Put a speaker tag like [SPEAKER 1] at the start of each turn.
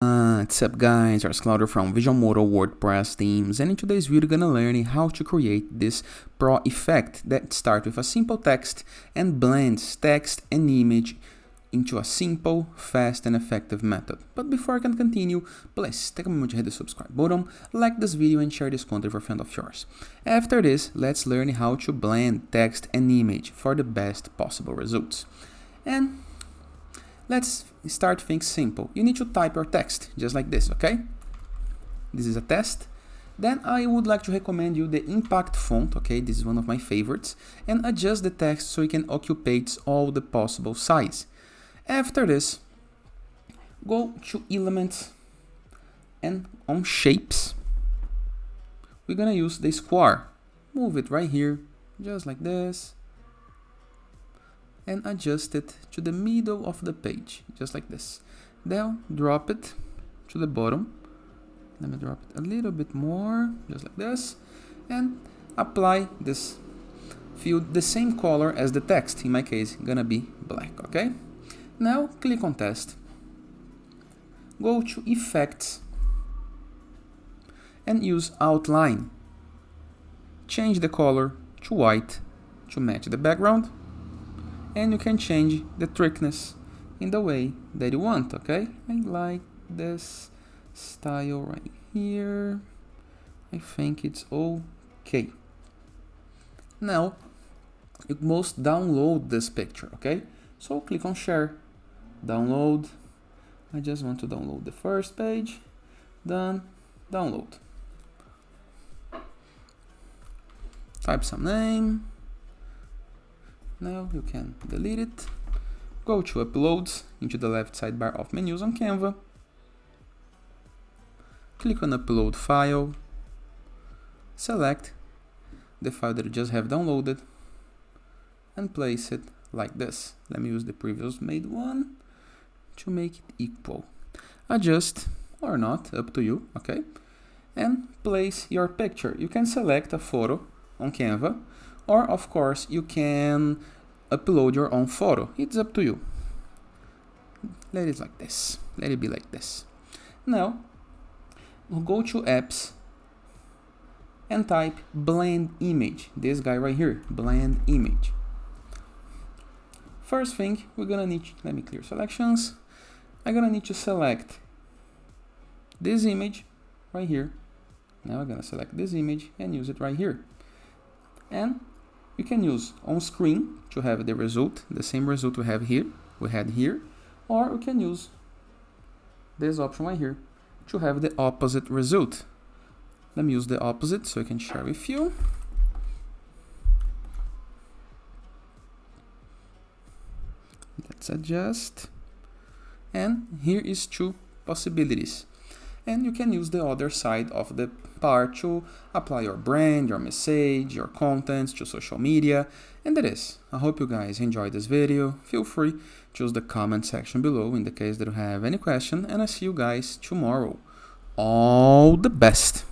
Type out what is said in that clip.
[SPEAKER 1] What's up guys, it's Claudio from Visualmodo WordPress themes, and in today's video we're gonna learn how to create this pro effect that starts with a simple text and blends text and image into a simple, fast and effective method. But before I can continue, please take a moment to hit the subscribe button, like this video and share this content with a friend of yours. After this, let's learn how to blend text and image for the best possible results. And let's start things simple. You need to type your text, just like this, okay? This is a test. Then I would like to recommend you the impact font, okay? This is one of my favorites. And adjust the text so it can occupy all the possible size. After this, go to Elements and on Shapes, we're gonna use the square. Move it right here, just like this. And adjust it to the middle of the page, just like this. Then drop it to the bottom. Let me drop it a little bit more, just like this. And apply this field the same color as the text. In my case, gonna be black, okay? Now click on Test. Go to Effects and use Outline. Change the color to white to match the background. And you can change the thickness in the way that you want, okay? I like this style right here. I think it's okay. Now, you must download this picture, okay? So click on Share, Download. I just want to download the first page. Done, download. Type some name. Now you can delete it. Go to Uploads into the left sidebar of menus on Canva. Click on Upload File. Select the file that you just have downloaded and place it like this. Let me use the previous made one to make it equal. Adjust or not, up to you, okay? And place your picture. You can select a photo on Canva, or of course you can upload your own photo. It's up to you. Let it like this. Let it be like this. Now we'll go to Apps and type Blend Image. This guy right here, Blend Image. First thing we're gonna need, let me clear selections. I'm gonna need to select this image right here. Now I'm gonna select this image and use it right here. And you can use on screen to have the result, the same result we had here, or we can use this option right here to have the opposite result. Let me use the opposite so I can share with you. Let's adjust. And here is two possibilities. And you can use the other side of the part to apply your brand, your message, your contents to social media. And that is. I hope you guys enjoyed this video. Feel free to use the comment section below in the case that you have any question. And I see you guys tomorrow. All the best.